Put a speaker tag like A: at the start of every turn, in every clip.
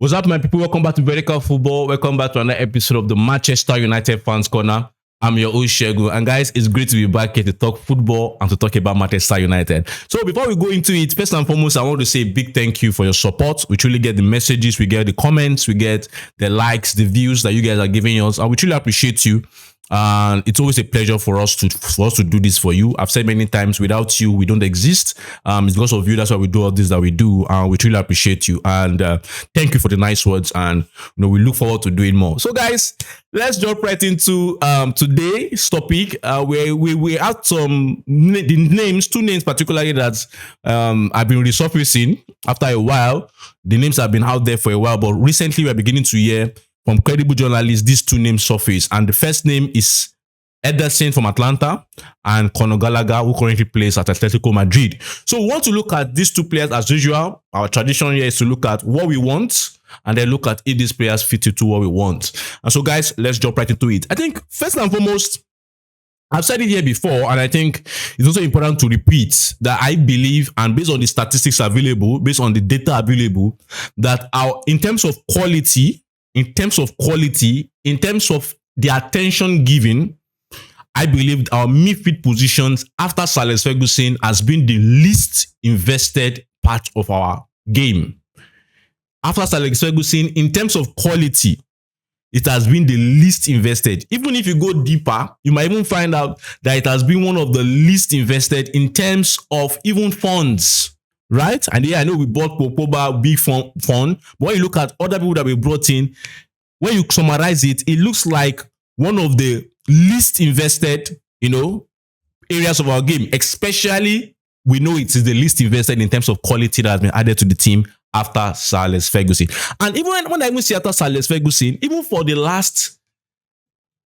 A: What's up, my people? Welcome back to Vertical Football. Welcome back to another episode of the Manchester United Fans Corner. I'm your host, Shegu. And guys, it's great to be back here to talk football and to talk about Manchester United. So before we go into it, first and foremost, I want to say a big thank you for your support. We truly get the messages, we get the comments, we get the likes, the views that you guys are giving us. And we truly appreciate you. And it's always a pleasure for us to do this for you. I've said many times, without you, we don't exist. It's because of you. That's why we do all this that we do. And we truly appreciate you. And thank you for the nice words. And we look forward to doing more. So, guys, let's jump right into today's topic. Where we had some names, two names particularly that have been resurfacing after a while. The names have been out there for a while, but recently we're beginning to hear from credible journalists, these two names surface. And the first name is Éderson from Atlanta and Conor Gallagher, who currently plays at Atletico Madrid. So we want to look at these two players as usual. Our tradition here is to look at what we want and then look at if these players fit into what we want. And so, guys, let's jump right into it. I think first and foremost, I've said it here before, and I think it's also important to repeat that I believe, and based on the statistics available, based on the data available, that in terms of quality, in terms of the attention given, I believe our midfield positions after Sir Alex Ferguson has been the least invested part of our game. After Sir Alex Ferguson, in terms of quality, it has been the least invested. Even if you go deeper, you might even find out that it has been one of the least invested in terms of even funds. Right? And yeah, I know we bought Pogba, big fund. But when you look at other people that we brought in, when you summarize it, it looks like one of the least invested, areas of our game. Especially, we know it is the least invested in terms of quality that has been added to the team after Sir Alex Ferguson. And even when I even see after Sir Alex Ferguson, even for the last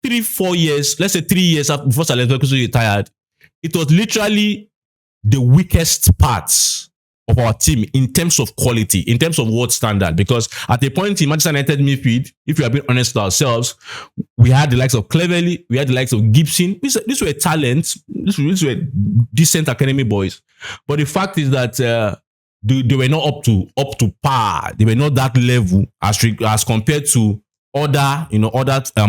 A: 3-4 years, let's say 3 years before Sir Alex Ferguson retired, it was literally the weakest parts of our team in terms of quality, in terms of what standard. Because at a point in Manchester United midfield, if we are being honest with ourselves, we had the likes of Cleverley, we had the likes of Gibson. These were talents, these were decent academy boys. But the fact is that they were not up to par. They were not that level as compared to other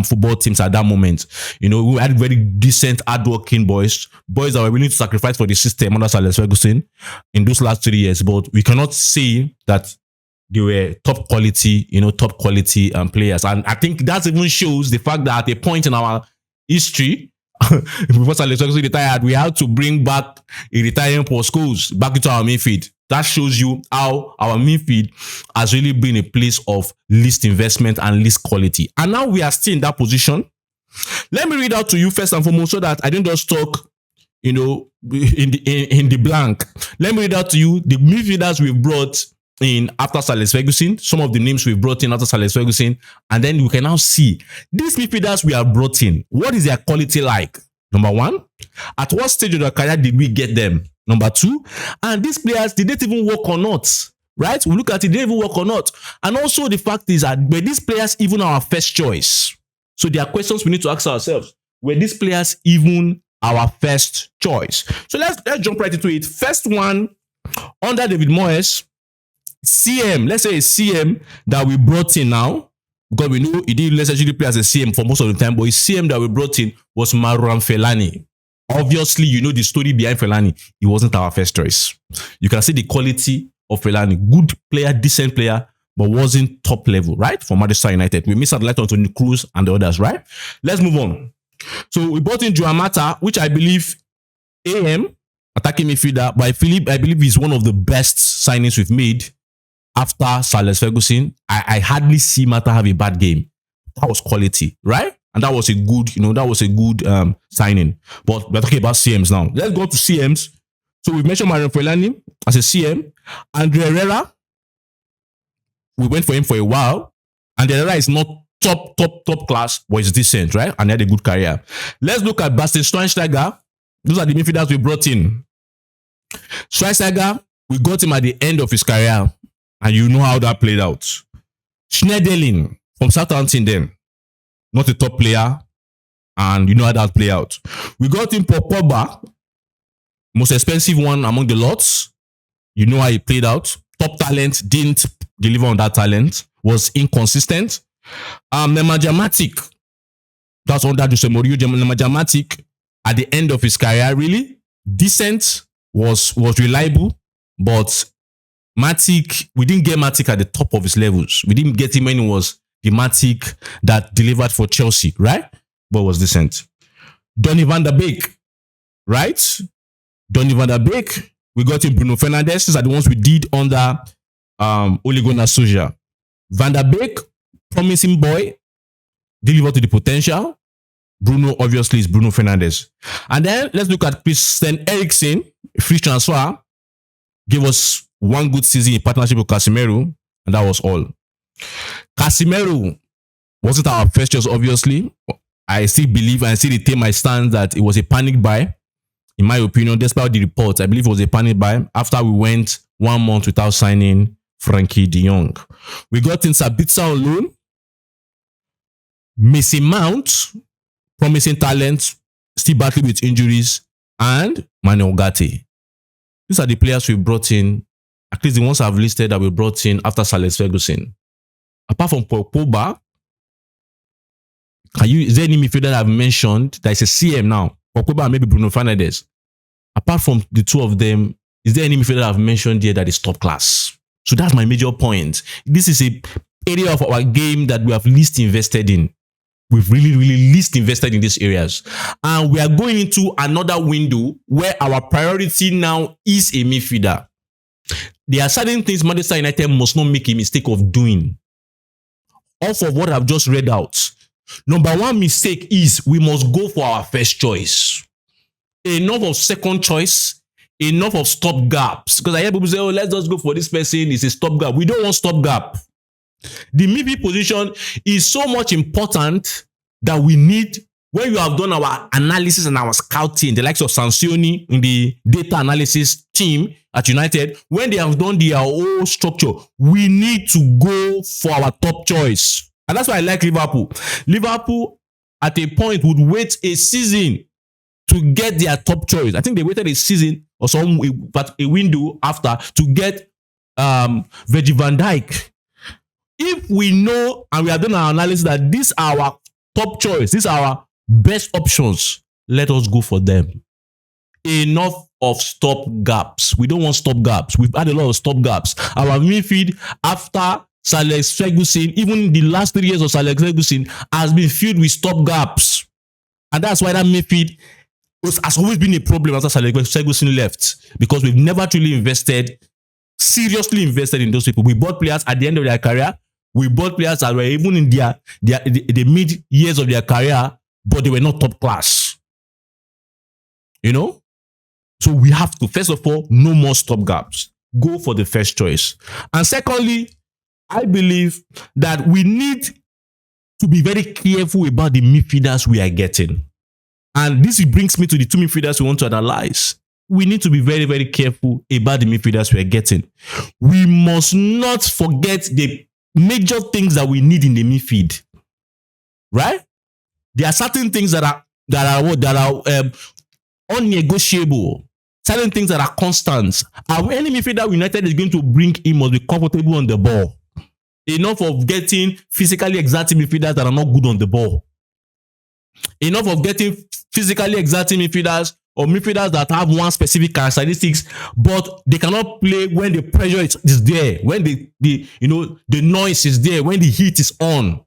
A: football teams at that moment. We had very decent, hardworking boys that were willing to sacrifice for the system under Sir Alex Ferguson in those last 3 years. But we cannot say that they were top quality players. And I think that even shows the fact that at a point in our history, before Sir Alex Ferguson retired, we had to bring back a retiring Paul Scholes back into our midfield. That shows you how our midfield has really been a place of least investment and least quality. And now we are still in that position. Let me read out to you first and foremost so that I don't just talk, in the blank. Let me read out to you the midfielders we've brought in after Sir Alex Ferguson, some of the names we've brought in after Sir Alex Ferguson, and then you can now see these midfielders we have brought in. What is their quality like? Number one, at what stage of their career did we get them? Number two, and these players, did they even work or not? Right? We look at it, did they even work or not? And also the fact is that were these players even our first choice? So there are questions we need to ask ourselves. Were these players even our first choice? So let's jump right into it. First one, under David Moyes, CM, let's say a CM that we brought in now, because we know he didn't necessarily play as a CM for most of the time, but his CM that we brought in was Marouane Fellaini. Obviously, you know the story behind Fellaini. He wasn't our first choice. You can see the quality of Fellaini. Good player, decent player, but wasn't top level, right? For Manchester United. We missed out light on Toni Kroos and the others, right? Let's move on. So we brought in Joan Mata, which I believe attacking midfielder, but I believe he's one of the best signings we've made after Sir Alex Ferguson. I hardly see Mata have a bad game. That was quality, right? And that was a good, signing. But we're talking about CMs now. Let's go to CMs. So we've mentioned Marouane Fellaini as a CM. Andre Herrera, we went for him for a while. And Herrera is not top class, but he's decent, right? And he had a good career. Let's look at Bastian Schweinsteiger. Those are the midfielders we brought in. Schweinsteiger, we got him at the end of his career. And you know how that played out. Schneiderlin from Southampton then. Not a top player. And you know how that played out. We got him for Pogba. Most expensive one among the lots. You know how he played out. Top talent, didn't deliver on that talent. was inconsistent. Nemanja Matic, that's under Jose Mourinho. Nemanja Matic, at the end of his career, really decent, was reliable, but Matic, we didn't get Matic at the top of his levels. We didn't get him when he was the Matic that delivered for Chelsea, right? But was decent. Donny van der Beek, right? Donny van der Beek, we got him. Bruno Fernandes. These are the ones we did under Ole Gunnar Solskjaer. Van der Beek, promising boy, deliver to the potential. Bruno, obviously, is Bruno Fernandes. And then let's look at Christian Eriksen, free transfer, gave us one good season in partnership with Casemiro, and that was all. Casemiro wasn't our first choice, obviously. I still believe and I still retain my stand that it was a panic buy. In my opinion, despite the reports, I believe it was a panic buy after we went 1 month without signing Frankie de Jong. We got in Sabitzer on loan. Mason Mount, promising talent, still battling with injuries, and Manuel Ugarte. These are the players we brought in, at least the ones I've listed that we brought in after Sir Alex Ferguson. Apart from Paul Pogba, is there any midfielder that I've mentioned that is a CM now? Paul Pogba and maybe Bruno Fernandes. Apart from the two of them, is there any midfielder that I've mentioned here that is top class? So that's my major point. This is a area of our game that we have least invested in. We've really least invested in these areas. And we are going into another window where our priority now is a midfielder. There are certain things Manchester United must not make a mistake of doing. Off of what I've just read out. Number one mistake is we must go for our first choice. Enough of second choice. Enough of stop gaps. Because I hear people say, oh, let's just go for this person. It's a stop gap. We don't want stop gap. The midfield position is so much important that we need, when you have done our analysis and our scouting, the likes of Sancioni in the data analysis team at United, when they have done their whole structure, we need to go for our top choice. And that's why I like Liverpool. Liverpool, at a point, would wait a season to get their top choice. I think they waited a season or some, but a window after to get Virgil van Dijk. If we know and we have done our analysis that these are our top choice, these are our best options, let us go for them. Enough of stop gaps. We don't want stop gaps. We've had a lot of stop gaps. Our midfield after Sir Alex Ferguson, even the last 3 years of Sir Alex Ferguson, has been filled with stop gaps. And that's why that midfield has always been a problem after Sir Alex Ferguson left, because we've never truly seriously invested in those people. We bought players at the end of their career. We bought players that were even in the mid years of their career, but they were not top class. You know? So we have to, first of all, no more stop gaps. Go for the first choice. And secondly, I believe that we need to be very careful about the midfielders we are getting. And this brings me to the two midfielders we want to analyze. We need to be very, very careful about the midfielders we are getting. We must not forget the major things that we need in the midfield. Right? There are certain things that are unnegotiable. Certain things that are constant. Any midfielder United is going to bring in must be comfortable on the ball. Enough of getting physically exacting midfielders that are not good on the ball. Enough of getting physically exacting midfielders or midfielders that have one specific characteristics, but they cannot play when the pressure is there, when the noise is there, when the heat is on.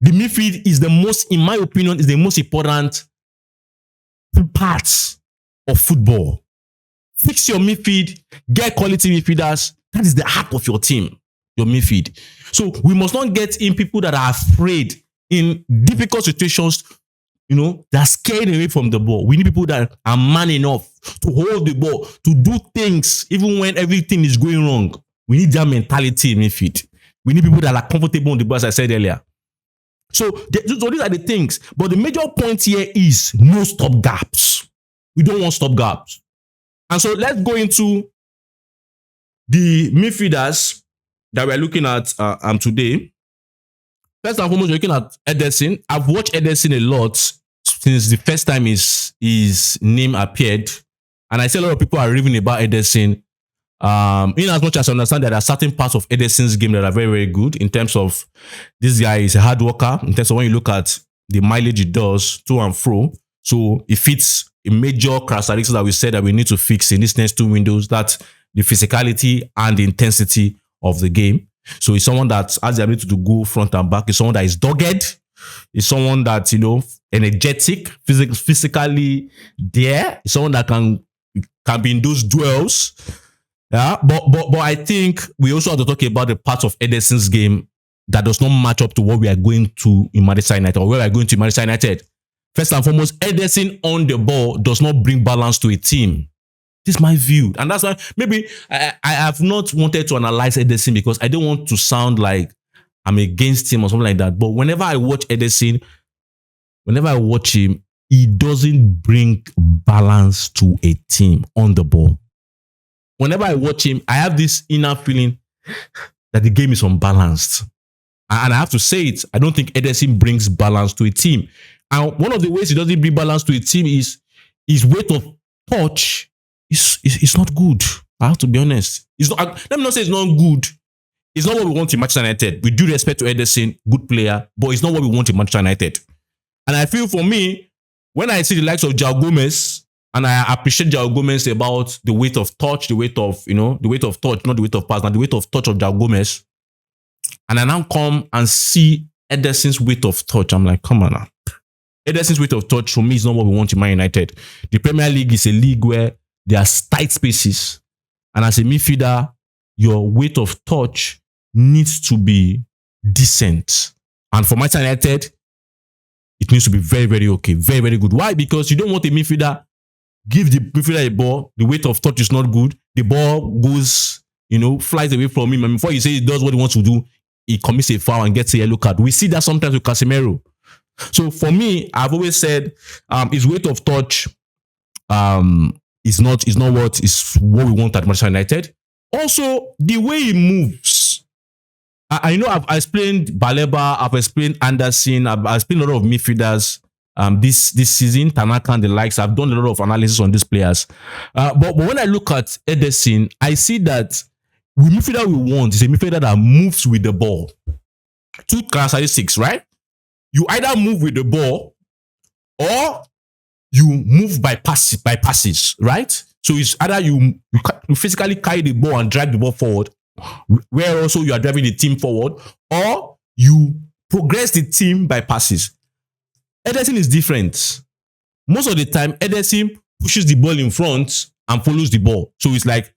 A: The midfield is the most, in my opinion, is the most important part of football. Fix your midfield, get quality midfielders. That is the heart of your team, your midfield. So we must not get in people that are afraid in difficult situations. They're scared away from the ball. We need people that are man enough to hold the ball, to do things even when everything is going wrong. We need that mentality in midfield. We need people that are comfortable on the ball, as I said earlier. So these are the things. But the major point here is no stop gaps. We don't want stop gaps. And so let's go into the midfielders that we're looking at today. First and foremost, we're looking at Éderson. I've watched Éderson a lot since the first time his name appeared. And I see a lot of people are raving about Éderson. In as much as I understand that there are certain parts of Ederson's game that are very, very good in terms of this guy is a hard worker, in terms of when you look at the mileage he does to and fro. So it fits a major characteristics that we said that we need to fix in these next two windows. That's the physicality and the intensity of the game. So he's someone that has the ability to go front and back. He's someone that is dogged. He's someone that, energetic, physically there. He's someone that can be in those duels. Yeah, but I think we also have to talk about the parts of Ederson's game that does not match up to what we are going to in Manchester United or where we are going to in Manchester United. First and foremost, Éderson on the ball does not bring balance to a team. This is my view. And that's why maybe I have not wanted to analyze Éderson because I don't want to sound like I'm against him or something like that. But whenever I watch Éderson, whenever I watch him, he doesn't bring balance to a team on the ball. Whenever I watch him, I have this inner feeling that the game is unbalanced. And I have to say it, I don't think Éderson brings balance to a team. And one of the ways he doesn't bring balance to a team is his weight of touch is not good. I have to be honest. It's not, let me not say it's not good. It's not what we want in Manchester United. With due respect to Éderson, good player, but it's not what we want in Manchester United. And I feel for me, when I see the likes of João Gomez, and I appreciate João Gomez about the weight of touch, the weight of, the weight of touch, not the weight of pass, but the weight of touch of João Gomez. And I now come and see Éderson's weight of touch. I'm like, come on now. Éderson's weight of touch for me is not what we want in Man United. The Premier League is a league where there are tight spaces. And as a midfielder, your weight of touch needs to be decent. And for Manchester United, it needs to be very, very okay. Very, very good. Why? Because you don't want a midfielder, give the midfielder a ball, the weight of touch is not good. The ball goes, flies away from him. And before you say he does what he wants to do, he commits a foul and gets a yellow card. We see that sometimes with Casemiro. So for me, I've always said his weight of touch is not what we want at Manchester United. Also, the way he moves. I know I've explained Baleba, I've explained Anderson, I've explained a lot of midfielders this season, Tanaka and the likes. I've done a lot of analysis on these players. But when I look at Éderson, I see that the midfielder we want is a midfielder that moves with the ball. Two characteristics, right? You either move with the ball or you move by passes, right? So it's either you physically carry the ball and drag the ball forward, where also you are driving the team forward, or you progress the team by passes. Éderson is different. Most of the time, Éderson pushes the ball in front and follows the ball. So it's like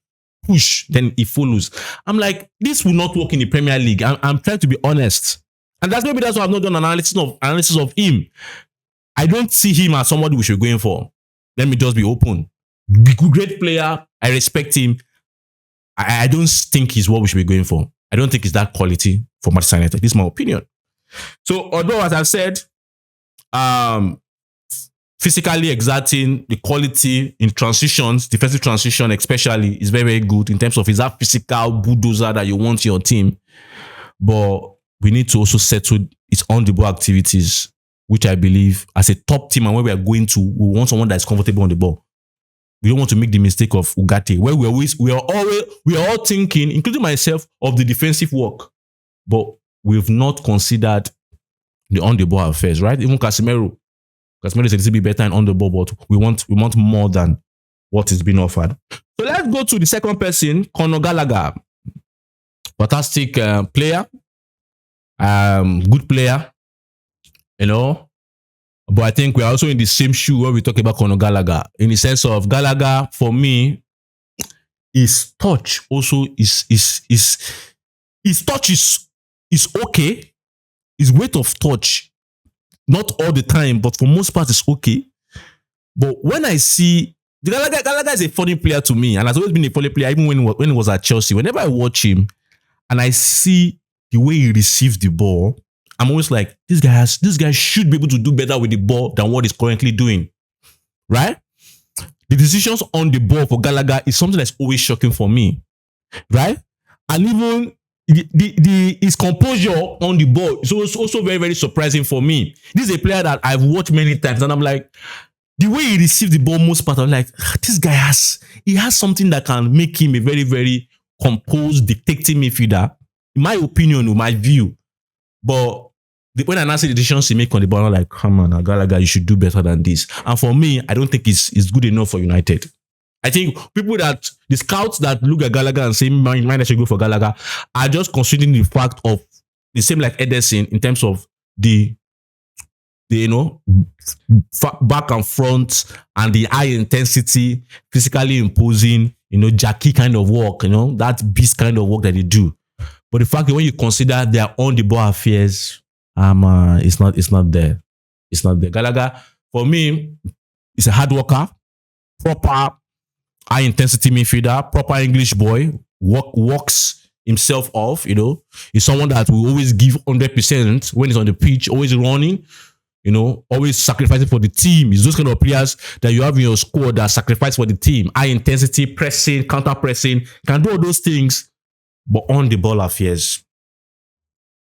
A: push, then he follows. I'm like, this will not work in the Premier League. I'm trying to be honest. And that's why I've not done analysis of him. I don't see him as somebody we should be going for. Let me just be open. Great player. I respect him. I don't think he's what we should be going for. I don't think it's that quality for Manchester United. This is my opinion. So, although, as I've said, physically exerting, the quality in transitions, defensive transition especially, is very, very good in terms of is that physical bulldozer that you want your team. But we need to also settle its on-the-ball activities, which I believe as a top team and where we are going to, we want someone that is comfortable on the ball. We don't want to make the mistake of Ugarte, where we are all thinking, including myself, of the defensive work, but we've not considered the on-the-ball affairs, right? Even Casemiro is a little bit better in on-the-ball, but we want more than what is being offered. So let's go to the second person, Conor Gallagher. Fantastic player, good player, But I think we're also in the same shoe when we talk about Conor Gallagher. In the sense of Gallagher, for me, his touch also his touch is okay. His weight of touch, not all the time, but for most parts, it's okay. But when I see Gallagher is a funny player to me, and has always been a funny player, even when he was at Chelsea. Whenever I watch him and I see the way he receives the ball, I'm always like, this guy should be able to do better with the ball than what he's currently doing. Right? The decisions on the ball for Gallagher is something that's always shocking for me. Right? And even his composure on the ball is also very, very surprising for me. This is a player that I've watched many times and I'm like, the way he received the ball most part, I'm like, this guy has something that can make him a very, very composed, dictating midfielder. In my opinion, my view. But when I see the decisions he make on the ball, I'm like, come on, Gallagher, you should do better than this. And for me, I don't think it's good enough for United. I think the scouts that look at Gallagher and say, man, I should go for Gallagher, are just considering the fact of the same like Éderson in terms of the back and front and the high intensity, physically imposing, Jackie kind of work, that beast kind of work that they do. But the fact that when you consider their on the ball affairs, it's not there. It's not there. Gallagher, for me, is a hard worker, proper high intensity midfielder, proper English boy, works himself off, He's someone that will always give 100% when he's on the pitch, always running, always sacrificing for the team. It's those kind of players that you have in your squad that sacrifice for the team. High intensity, pressing, counter pressing, can do all those things, but on the ball affairs,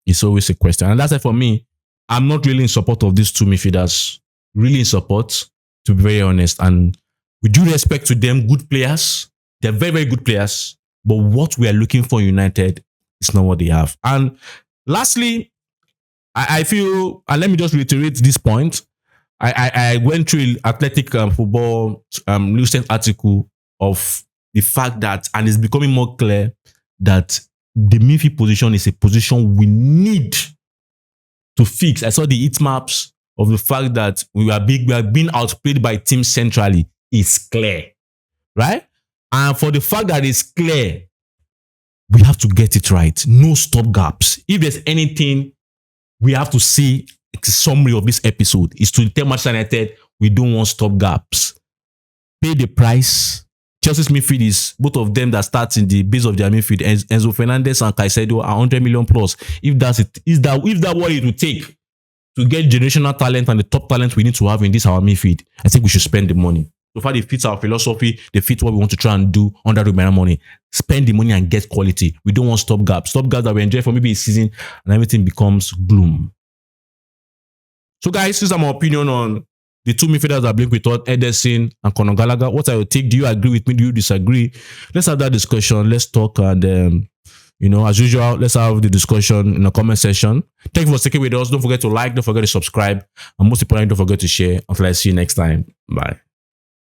A: it's always a question. And that's why for me, I'm not really in support of these two midfielders. Really in support, to be very honest. And with due respect to them, good players. They're very, very good players. But what we are looking for in United is not what they have. And lastly, I feel, and let me just reiterate this point. I went through Athletic Football recent article of the fact that, and it's becoming more clear that the midfield position is a position we need to fix. I saw the heat maps of the fact that we are being outplayed by teams centrally. It's clear, right? And for the fact that it's clear, we have to get it right. No stop gaps. If there's anything we have to see, a summary of this episode is to tell Manchester United we don't want stop gaps. Pay the price. Chelsea's midfield is both of them that starts in the base of their midfield. Enzo Fernandez and Caicedo are 100 million plus. If that's it, if that what it will take to get generational talent and the top talent we need to have in this our midfield, I think we should spend the money. So far, they fit our philosophy. They fit what we want to try and do under the money. Spend the money and get quality. We don't want stop gaps. Stop gaps that we enjoy for maybe a season and everything becomes gloom. So guys, this is my opinion on the two midfielders that blink with us, Éderson and Conor Gallagher. What I will take? Do you agree with me? Do you disagree? Let's have that discussion. Let's talk and as usual, let's have the discussion in the comment section. Thank you for sticking with us. Don't forget to like, don't forget to subscribe, and most importantly, don't forget to share. Until I see you next time. Bye.